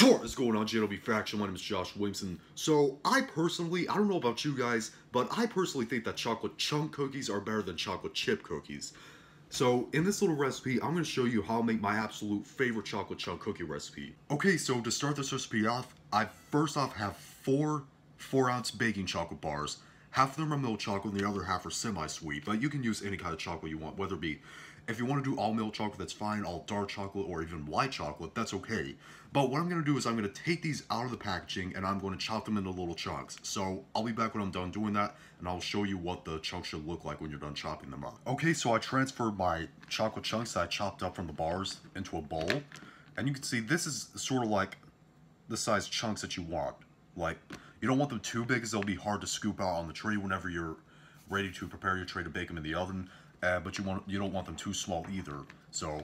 What is going on, JW Faction? My name is Josh Williamson. So, I don't know about you guys, but I personally think that chocolate chunk cookies are better than chocolate chip cookies. So, in this little recipe, I'm going to show you how I make my absolute favorite chocolate chunk cookie recipe. Okay, so to start this recipe off, I first off have four 4-ounce baking chocolate bars. Half of them are milk chocolate and the other half are semi-sweet, but you can use any kind of chocolate you want, whether it be, if you want to do all milk chocolate, that's fine, all dark chocolate, or even white chocolate, that's okay. But what I'm going to do is I'm going to take these out of the packaging and I'm going to chop them into little chunks. So I'll be back when I'm done doing that, and I'll show you what the chunks should look like when you're done chopping them up. Okay, so I transferred my chocolate chunks that I chopped up from the bars into a bowl. And you can see this is sort of like the size chunks that you want. Like, you don't want them too big because they'll be hard to scoop out on the tray whenever you're ready to prepare your tray to bake them in the oven. But you don't want them too small either. So,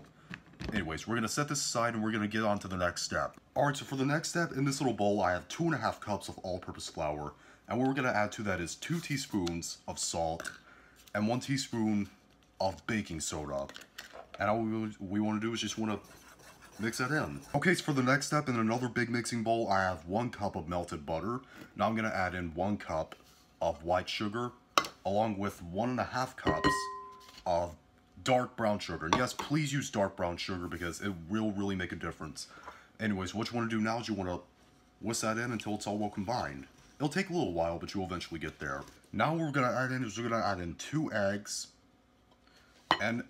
anyways, we're going to set this aside and we're going to get on to the next step. Alright, so for the next step, in this little bowl, I have 2.5 cups of all-purpose flour. And what we're going to add to that is 2 teaspoons of salt and 1 teaspoon of baking soda. And all we want to do is just want to mix that in. Okay, so for the next step, in another big mixing bowl, I have 1 cup of melted butter. Now I'm going to add in 1 cup of white sugar, along with 1.5 cups of dark brown sugar. And yes, please use dark brown sugar because it will really make a difference. Anyways, what you want to do now is you want to whisk that in until it's all well combined. It'll take a little while, but you'll eventually get there. Now what we're going to add in is we're going to add in 2 eggs and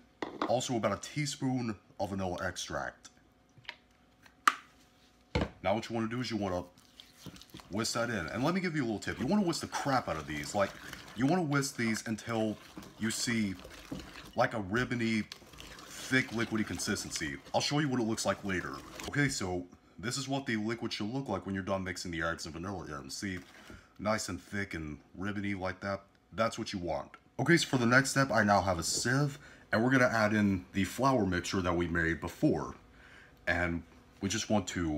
also about a teaspoon of vanilla extract. Now what you want to do is you want to whisk that in. And let me give you a little tip. You want to whisk the crap out of these. Like, you want to whisk these until you see like a ribbony, thick, liquidy consistency. I'll show you what it looks like later. Okay, so this is what the liquid should look like when you're done mixing the eggs and vanilla in. See, nice and thick and ribbony like that. That's what you want. Okay, so for the next step, I now have a sieve, and we're going to add in the flour mixture that we made before. And we just want to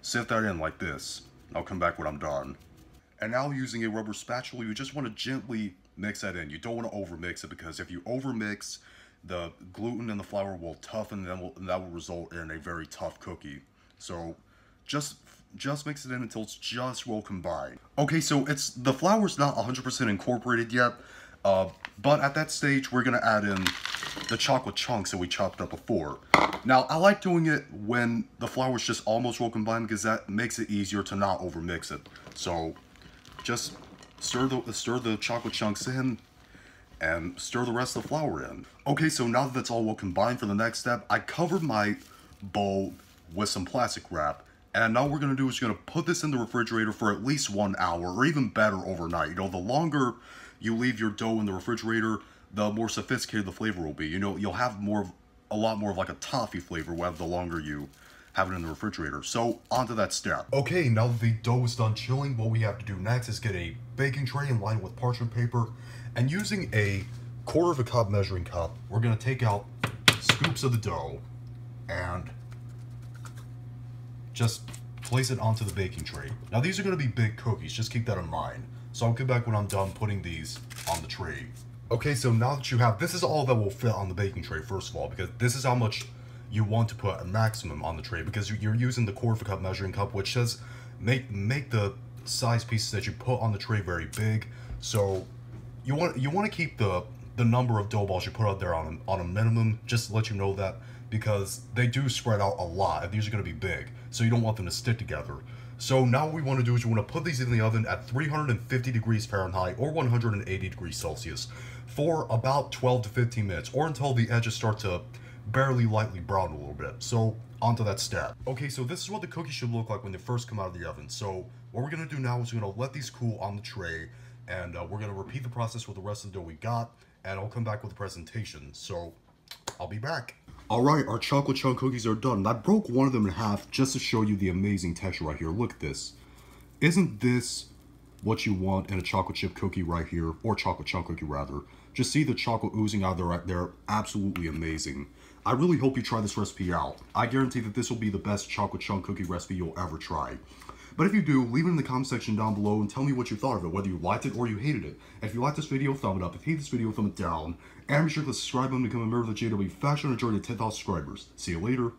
sift that in like this. I'll come back when I'm done. And now using a rubber spatula, you just want to gently mix that in. You don't want to overmix it because if you overmix, the gluten in the flour will toughen and that will result in a very tough cookie. So just mix it in until it's just well combined. Okay, so the flour's not 100% incorporated yet, but at that stage we're going to add in the chocolate chunks that we chopped up before. Now, I like doing it when the flour's just almost well combined because that makes it easier to not overmix it. So just stir the chocolate chunks in and stir the rest of the flour in. Okay, so now that that's all well combined, for the next step, I covered my bowl with some plastic wrap. And now what we're going to do is you're going to put this in the refrigerator for at least 1 hour, or even better, overnight. You know, the longer you leave your dough in the refrigerator, the more sophisticated the flavor will be. You know, you'll have a lot more of like a toffee flavor the longer you have it in the refrigerator. So, on to that step. Okay, now that the dough is done chilling, what we have to do next is get a baking tray and line it with parchment paper. And using a 1/4 cup measuring cup, we're going to take out scoops of the dough and just place it onto the baking tray. Now, these are going to be big cookies, just keep that in mind. So I'll get back when I'm done putting these on the tray. Okay, so now that you have, this is all that will fit on the baking tray, first of all, because this is how much you want to put a maximum on the tray, because you're using the 1/4 cup measuring cup, which says make the size pieces that you put on the tray very big. So you want to keep the number of dough balls you put out there on a minimum, just to let you know that, because they do spread out a lot and these are going to be big, so you don't want them to stick together. So now what we want to do is you want to put these in the oven at 350 degrees Fahrenheit or 180 degrees Celsius for about 12 to 15 minutes, or until the edges start to barely lightly brown a little bit. So onto that step. Okay, so this is what the cookies should look like when they first come out of the oven. So what we're going to do now is we're going to let these cool on the tray, and we're going to repeat the process with the rest of the dough we got, and I'll come back with the presentation. So I'll be back. Alright, our chocolate chunk cookies are done. I broke one of them in half just to show you the amazing texture right here. Look at this. Isn't this what you want in a chocolate chip cookie right here? Or chocolate chunk cookie, rather. Just see the chocolate oozing out of there right there. Absolutely amazing. I really hope you try this recipe out. I guarantee that this will be the best chocolate chunk cookie recipe you'll ever try. But if you do, leave it in the comment section down below and tell me what you thought of it, whether you liked it or you hated it. If you liked this video, thumb it up. If you hate this video, thumb it down. And be sure to subscribe and become a member of the JW Faction and join the 10,000 subscribers. See you later.